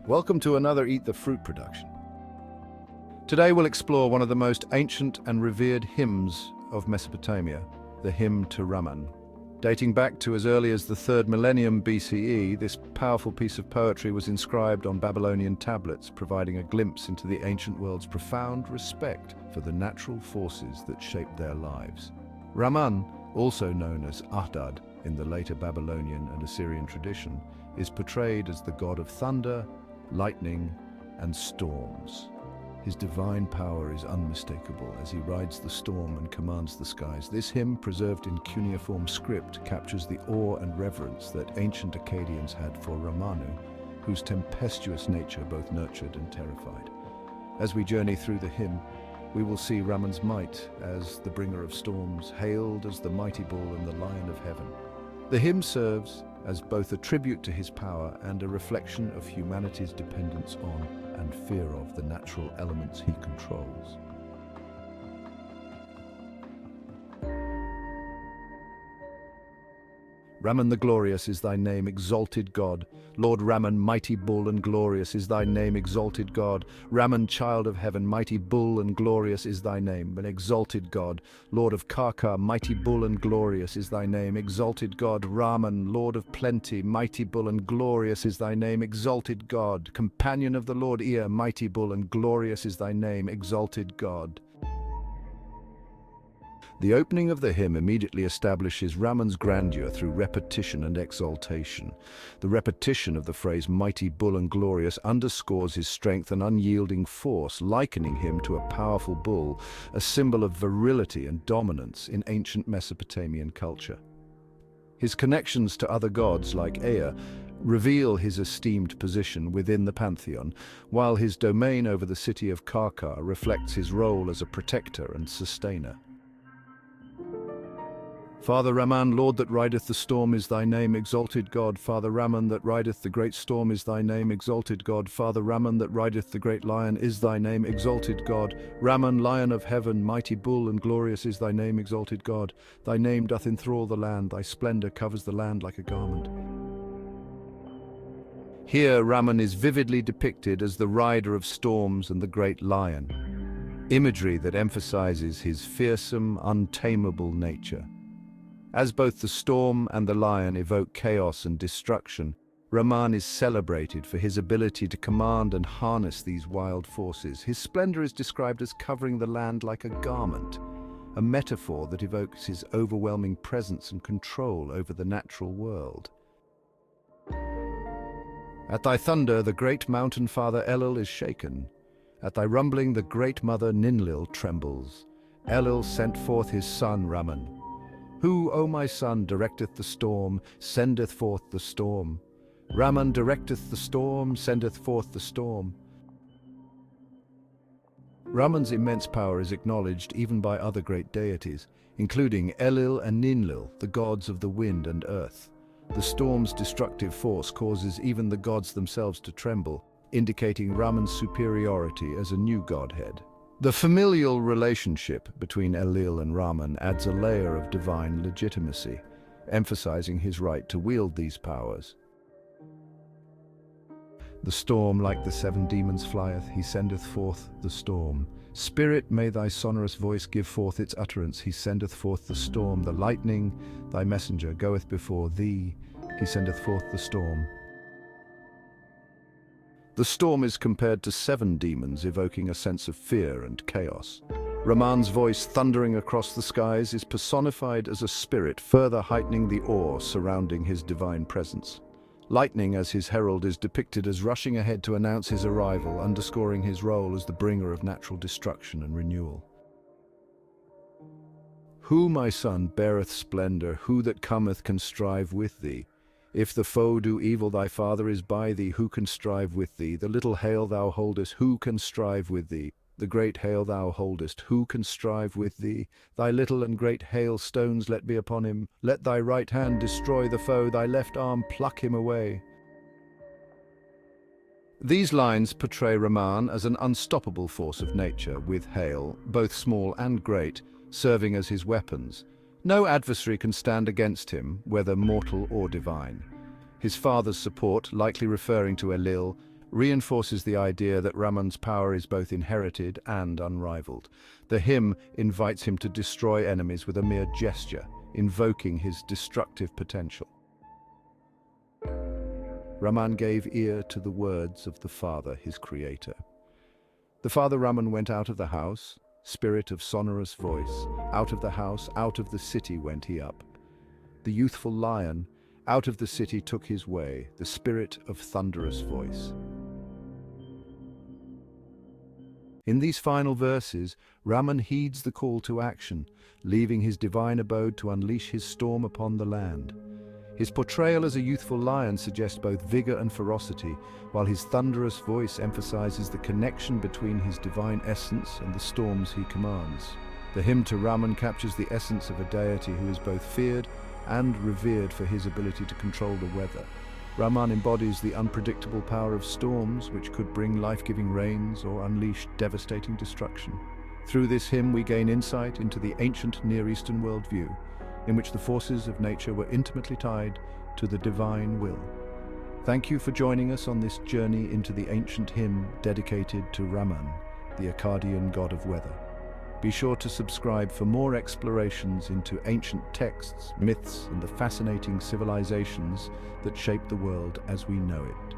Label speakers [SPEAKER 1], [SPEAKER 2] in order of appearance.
[SPEAKER 1] Welcome to another Eat the Fruit production. Today we'll explore one of the most ancient and revered hymns of Mesopotamia, the hymn to Ramman. Dating back to as early as the 3rd millennium BCE, this powerful piece of poetry was inscribed on Babylonian tablets, providing a glimpse into the ancient world's profound respect for the natural forces that shaped their lives. Ramman, also known as Adad in the later Babylonian and Assyrian tradition, is portrayed as the god of thunder, lightning, and storms. His divine power is unmistakable as he rides the storm and commands the skies. This hymn, preserved in cuneiform script, captures the awe and reverence that ancient Akkadians had for Ramanu, whose tempestuous nature both nurtured and terrified. As we journey through the hymn, we will see Ramman's might as the bringer of storms, hailed as the mighty bull and the lion of heaven. The hymn serves as both a tribute to his power and a reflection of humanity's dependence on and fear of the natural elements he controls. Ramman the glorious is thy name, exalted God. Lord Ramman, mighty bull and glorious is thy name, exalted God. Ramman, child of heaven, mighty bull and glorious is thy name, an exalted God. Lord of Karkar, mighty bull and glorious is thy name, exalted God. Ramman, Lord of plenty, mighty bull and glorious is thy name, exalted God. Companion of the Lord Ea, mighty bull and glorious is thy name, exalted God. The opening of the hymn immediately establishes Ramman's grandeur through repetition and exaltation. The repetition of the phrase mighty bull and glorious underscores his strength and unyielding force, likening him to a powerful bull, a symbol of virility and dominance in ancient Mesopotamian culture. His connections to other gods like Ea reveal his esteemed position within the pantheon, while his domain over the city of Karkar reflects his role as a protector and sustainer. Father Ramman, Lord that rideth the storm is thy name, exalted God. Father Ramman that rideth the great storm is thy name, exalted God. Father Ramman that rideth the great lion is thy name, exalted God. Ramman, lion of heaven, mighty bull and glorious is thy name, exalted God. Thy name doth enthrall the land, thy splendor covers the land like a garment. Here Ramman is vividly depicted as the rider of storms and the great lion, imagery that emphasizes his fearsome, untamable nature. As both the storm and the lion evoke chaos and destruction, Ramman is celebrated for his ability to command and harness these wild forces. His splendor is described as covering the land like a garment, a metaphor that evokes his overwhelming presence and control over the natural world. At thy thunder, the great mountain father Elul is shaken. At thy rumbling, the great mother Ninlil trembles. Elul sent forth his son Ramman. Who, O my son, directeth the storm, sendeth forth the storm? Ramman directeth the storm, sendeth forth the storm. Ramman's immense power is acknowledged even by other great deities, including Elul and Ninlil, the gods of the wind and earth. The storm's destructive force causes even the gods themselves to tremble, indicating Ramman's superiority as a new godhead. The familial relationship between Elul and Ramman adds a layer of divine legitimacy, emphasizing his right to wield these powers. The storm like the 7 demons flieth, he sendeth forth the storm. Spirit, may thy sonorous voice give forth its utterance, he sendeth forth the storm. The lightning, thy messenger, goeth before thee, he sendeth forth the storm. The storm is compared to 7 demons, evoking a sense of fear and chaos. Ramman's voice thundering across the skies is personified as a spirit, further heightening the awe surrounding his divine presence. Lightning, as his herald, is depicted as rushing ahead to announce his arrival, underscoring his role as the bringer of natural destruction and renewal. Who, my son, beareth splendor? Who that cometh can strive with thee? If the foe do evil, thy father is by thee, who can strive with thee? The little hail thou holdest, who can strive with thee? The great hail thou holdest, who can strive with thee? Thy little and great hailstones let be upon him. Let thy right hand destroy the foe, thy left arm pluck him away. These lines portray Ramman as an unstoppable force of nature, with hail, both small and great, serving as his weapons. No adversary can stand against him, whether mortal or divine. His father's support, likely referring to Elul, reinforces the idea that Ramman's power is both inherited and unrivaled. The hymn invites him to destroy enemies with a mere gesture, invoking his destructive potential. Ramman gave ear to the words of the Father, his creator. The Father Ramman went out of the house, spirit of sonorous voice. Out of the house, out of the city went he up. The youthful lion, out of the city took his way, the spirit of thunderous voice. In these final verses, Ramman heeds the call to action, leaving his divine abode to unleash his storm upon the land. His portrayal as a youthful lion suggests both vigor and ferocity, while his thunderous voice emphasizes the connection between his divine essence and the storms he commands. The hymn to Ramman captures the essence of a deity who is both feared and revered for his ability to control the weather. Ramman embodies the unpredictable power of storms, which could bring life-giving rains or unleash devastating destruction. Through this hymn, we gain insight into the ancient Near Eastern worldview, in which the forces of nature were intimately tied to the divine will. Thank you for joining us on this journey into the ancient hymn dedicated to Ramman, the Akkadian god of weather. Be sure to subscribe for more explorations into ancient texts, myths, and the fascinating civilizations that shape the world as we know it.